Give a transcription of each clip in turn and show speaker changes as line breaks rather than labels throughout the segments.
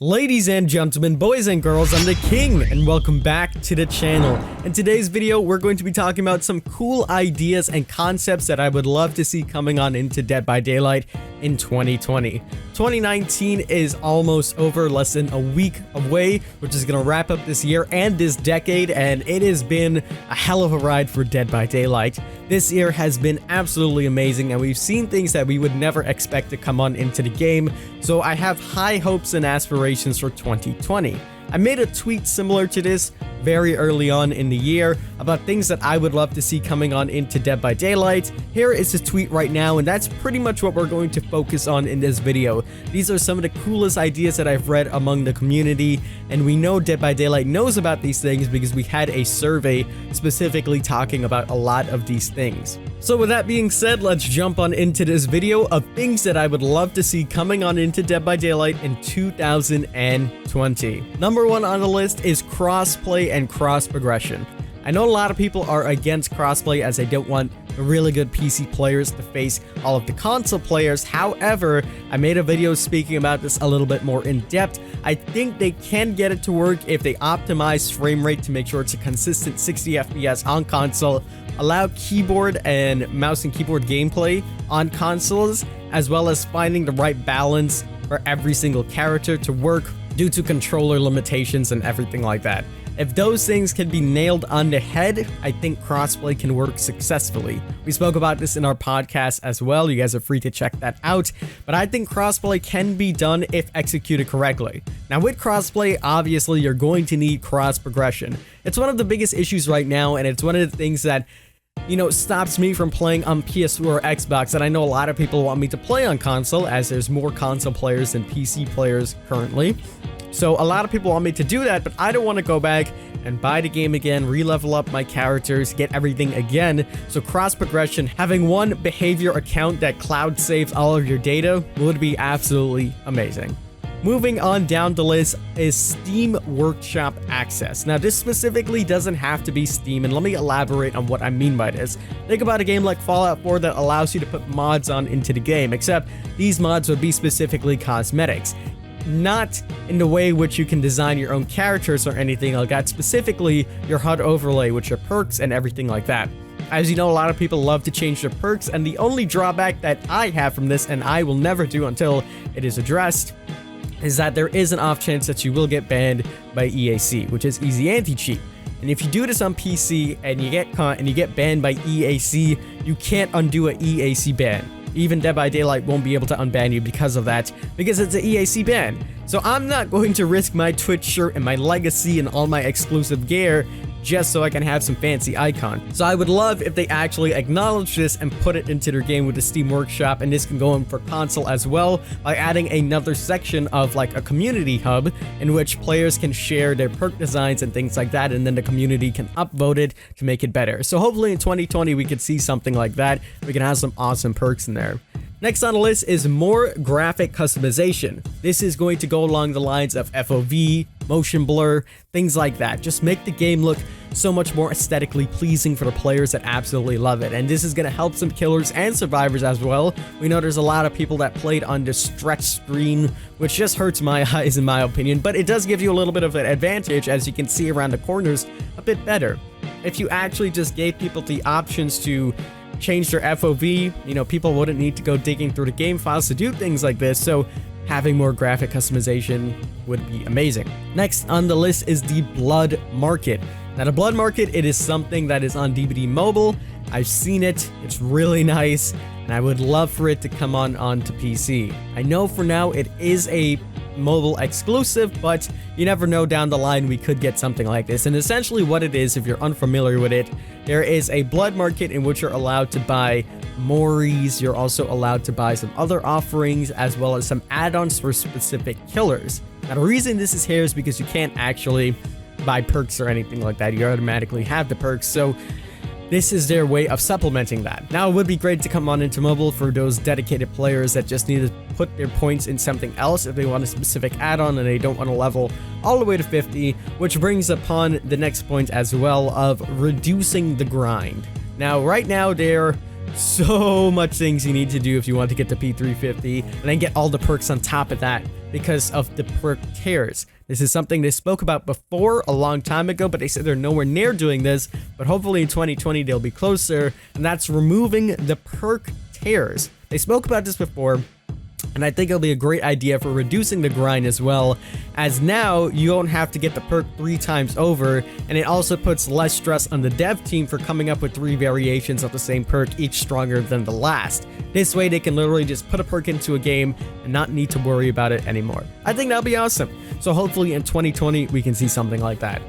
Ladies and gentlemen, boys and girls, I'm the King, and welcome back to the channel. In today's video, we're going to be talking about some cool ideas and concepts that I would love to see coming on into Dead by Daylight in 2020. 2019 is almost over, less than a week away, which is going to wrap up this year and this decade, and it has been a hell of a ride for Dead by Daylight. This year has been absolutely amazing, and we've seen things that we would never expect to come on into the game, so I have high hopes and aspirations for 2020. I made a tweet similar to this very early on in the year about things that I would love to see coming on into Dead by Daylight. Here is the tweet right now, and that's pretty much what we're going to focus on in this video. These are some of the coolest ideas that I've read among the community, and we know Dead by Daylight knows about these things because we had a survey specifically talking about a lot of these things. So with that being said, let's jump on into this video of things that I would love to see coming on into Dead by Daylight in 2020. Number one on the list is crossplay and cross progression. I know a lot of people are against crossplay as they don't want the really good PC players to face all of the console players. However, I made a video speaking about this a little bit more in depth. I think they can get it to work if they optimize frame rate to make sure it's a consistent 60 FPS on console, allow keyboard and mouse and keyboard gameplay on consoles, as well as finding the right balance for every single character to work due to controller limitations and everything like that. If those things can be nailed on the head, I think crossplay can work successfully. We spoke about this in our podcast as well. You guys are free to check that out. But I think crossplay can be done if executed correctly. Now with crossplay, obviously you're going to need cross progression. It's one of the biggest issues right now, and it's one of the things that stops me from playing on PS4 or Xbox, and I know a lot of people want me to play on console as there's more console players than PC players currently. So a lot of people want me to do that, but I don't want to go back and buy the game again, re-level up my characters, get everything again. So cross progression, having one behavior account that cloud saves all of your data would be absolutely amazing. Moving on down the list is Steam Workshop access. Now this specifically doesn't have to be Steam, and let me elaborate on what I mean by this. Think about a game like Fallout 4 that allows you to put mods on into the game, except these mods would be specifically cosmetics. Not in the way which you can design your own characters or anything like that, specifically your HUD overlay with your perks and everything like that. As you know, a lot of people love to change their perks, and the only drawback that I have from this, and I will never do until it is addressed, is that there is an off chance that you will get banned by EAC, which is easy anti-cheat. And if you do this on PC and you get caught and you get banned by EAC, you can't undo an EAC ban. Even Dead by Daylight won't be able to unban you because of that, because it's an EAC ban. So I'm not going to risk my Twitch shirt and my legacy and all my exclusive gear just so I can have some fancy icon. So I would love if they actually acknowledge this and put it into their game with the Steam Workshop, and this can go in for console as well by adding another section of like a community hub in which players can share their perk designs and things like that, and then the community can upvote it to make it better. So hopefully in 2020 we could see something like that. We can have some awesome perks in there. Next on the list is more graphic customization. This is going to go along the lines of FOV, motion blur, things like that. Just make the game look so much more aesthetically pleasing for the players that absolutely love it. And this is going to help some killers and survivors as well. We know there's a lot of people that played on the stretch screen, which just hurts my eyes in my opinion, but it does give you a little bit of an advantage as you can see around the corners a bit better. If you actually just gave people the options to change their FOV, people wouldn't need to go digging through the game files to do things like this, so having more graphic customization would be amazing. Next on the list is the Blood Market. Now the Blood Market, it is something that is on DBD Mobile. I've seen it, it's really nice, and I would love for it to come onto PC. I know for now it is a mobile exclusive, but you never know, down the line we could get something like this. And essentially what it is, if you're unfamiliar with it, there is a Blood Market in which you're allowed to buy Moris. You're also allowed to buy some other offerings as well as some add-ons for specific killers. Now the reason this is here is because you can't actually buy perks or anything like that. You automatically have the perks, so this is their way of supplementing that. Now, it would be great to come on into mobile for those dedicated players that just need to put their points in something else if they want a specific add-on and they don't want to level all the way to 50, which brings upon the next point as well of reducing the grind. Now, right now, there are so much things you need to do if you want to get to P350 and then get all the perks on top of that. because of the perk tears. This is something they spoke about before a long time ago, but they said they're nowhere near doing this, but hopefully in 2020 they'll be closer, and that's removing the perk tears. They spoke about this before, and I think it'll be a great idea for reducing the grind as well, as now you don't have to get the perk 3 times over, and it also puts less stress on the dev team for coming up with 3 variations of the same perk, each stronger than the last. This way they can literally just put a perk into a game and not need to worry about it anymore. I think that'll be awesome. So hopefully in 2020 we can see something like that.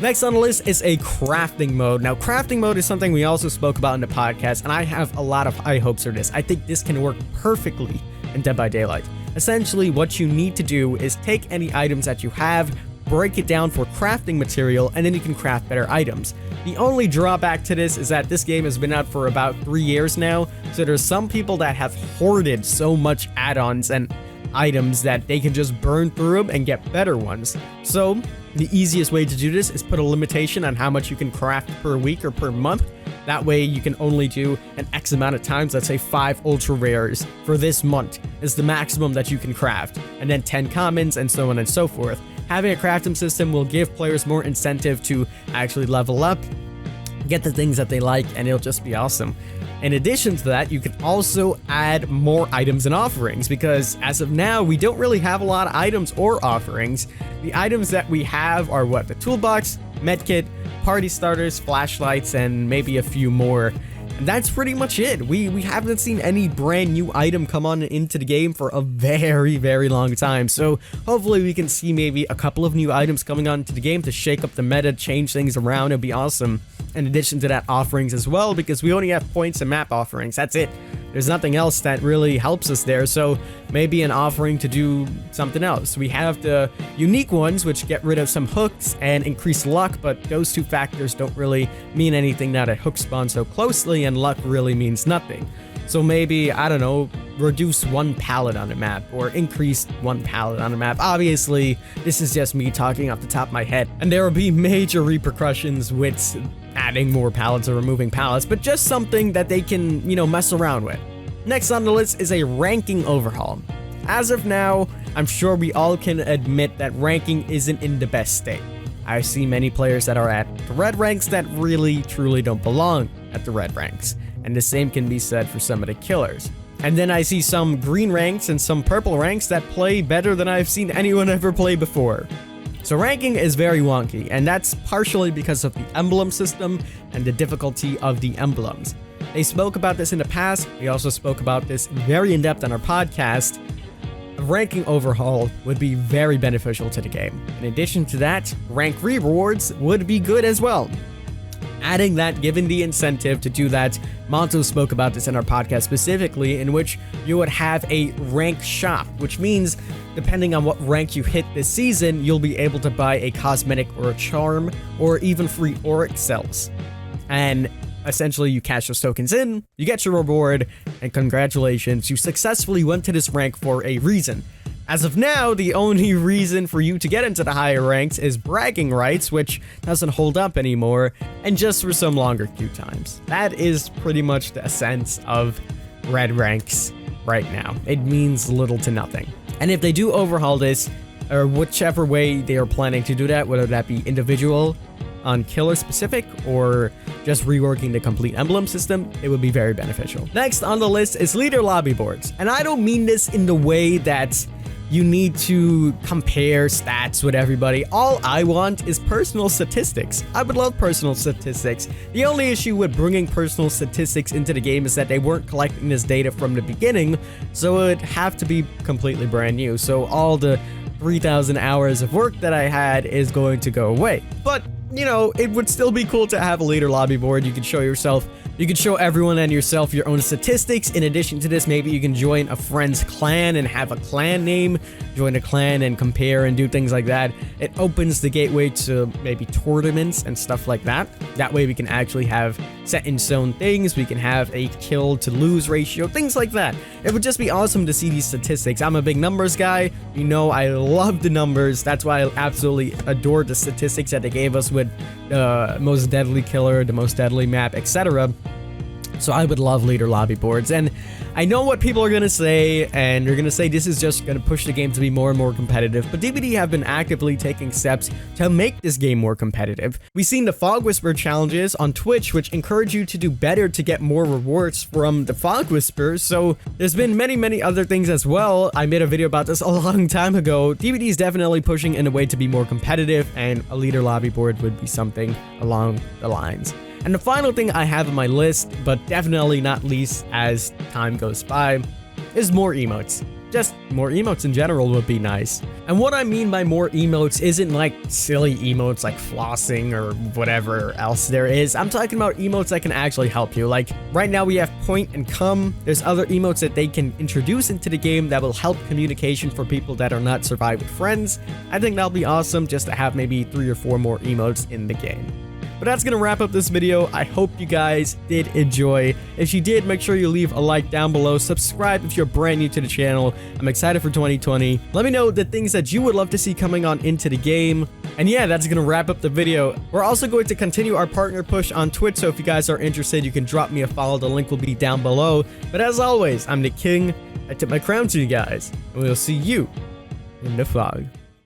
Next on the list is a crafting mode. Now, crafting mode is something we also spoke about in the podcast, and I have a lot of high hopes for this. I think this can work perfectly in Dead by Daylight. Essentially, what you need to do is take any items that you have, break it down for crafting material, and then you can craft better items. The only drawback to this is that this game has been out for about 3 years now, so there's some people that have hoarded so much add-ons and items that they can just burn through them and get better ones. So the easiest way to do this is put a limitation on how much you can craft per week or per month. That way you can only do an X amount of times, let's say 5 ultra rares for this month is the maximum that you can craft, and then 10 commons and so on and so forth. Having a crafting system will give players more incentive to actually level up, get the things that they like, and it'll just be awesome. In addition to that, you can also add more items and offerings, because as of now, we don't really have a lot of items or offerings. The items that we have are what? The toolbox, medkit, party starters, flashlights, and maybe a few more. And that's pretty much it. We haven't seen any brand new item come on into the game for a very, very long time. So hopefully we can see maybe a couple of new items coming on into the game to shake up the meta, change things around. It'd be awesome. In addition to that, offerings as well, because we only have points and map offerings. That's it. There's nothing else that really helps us there. So maybe an offering to do something else. We have the unique ones, which get rid of some hooks and increase luck, but those 2 factors don't really mean anything now that hooks spawn so closely and luck really means nothing. So maybe, I don't know, reduce 1 pallet on a map or increase 1 pallet on a map. Obviously, this is just me talking off the top of my head, and there will be major repercussions with adding more pallets or removing pallets, but just something that they can, mess around with. Next on the list is a ranking overhaul. As of now, I'm sure we all can admit that ranking isn't in the best state. I see many players that are at the red ranks that really, truly don't belong at the red ranks. And the same can be said for some of the killers. And then I see some green ranks and some purple ranks that play better than I've seen anyone ever play before. So ranking is very wonky, and that's partially because of the emblem system and the difficulty of the emblems. They spoke about this in the past. We also spoke about this very in depth on our podcast. A ranking overhaul would be very beneficial to the game. In addition to that, rank rewards would be good as well. Adding that, given the incentive to do that, Monto spoke about this in our podcast specifically, in which you would have a rank shop, which means depending on what rank you hit this season, you'll be able to buy a cosmetic or a charm, or even free auric cells. And essentially you cash those tokens in, you get your reward, and congratulations, you successfully went to this rank for a reason. As of now, the only reason for you to get into the higher ranks is bragging rights, which doesn't hold up anymore, and just for some longer queue times. That is pretty much the essence of red ranks right now. It means little to nothing. And if they do overhaul this, or whichever way they are planning to do that, whether that be individual on killer specific or just reworking the complete emblem system, it would be very beneficial. Next on the list is leader lobby boards. And I don't mean this in the way that you need to compare stats with everybody. All I want is personal statistics. I would love personal statistics. The only issue with bringing personal statistics into the game is that they weren't collecting this data from the beginning, so it'd have to be completely brand new. So all the 3,000 hours of work that I had is going to go away. But, it would still be cool to have a leader lobby board. You could show yourself, you could show everyone and yourself your own statistics. In addition to this, maybe you can join a friend's clan and have a clan name, join a clan and compare and do things like that. It opens the gateway to maybe tournaments and stuff like that. That way we can actually have set in stone things. We can have a kill to lose ratio, things like that. It would just be awesome to see these statistics. I'm a big numbers guy. I love the numbers. That's why I absolutely adore the statistics that they gave us with the most deadly killer, the most deadly map, etc. So I would love leader lobby boards. And I know what people are going to say, and you're going to say this is just going to push the game to be more and more competitive, but DBD have been actively taking steps to make this game more competitive. We've seen the Fog Whisper challenges on Twitch, which encourage you to do better to get more rewards from the Fog Whispers. So there's been many other things as well. I made a video about this a long time ago. DBD is definitely pushing in a way to be more competitive, and a leader lobby board would be something along the lines. And the final thing I have on my list, but definitely not least as time goes by, is more emotes. Just more emotes in general would be nice. And what I mean by more emotes isn't like silly emotes like flossing or whatever else there is. I'm talking about emotes that can actually help you. Like right now we have point and come. There's other emotes that they can introduce into the game that will help communication for people that are not survive with friends. I think that'll be awesome just to have maybe 3 or 4 more emotes in the game. But that's going to wrap up this video. I hope you guys did enjoy. If you did, make sure you leave a like down below. Subscribe if you're brand new to the channel. I'm excited for 2020. Let me know the things that you would love to see coming on into the game. And yeah, that's going to wrap up the video. We're also going to continue our partner push on Twitch. So if you guys are interested, you can drop me a follow. The link will be down below. But as always, I'm the King. I tip my crown to you guys. And we'll see you in the fog.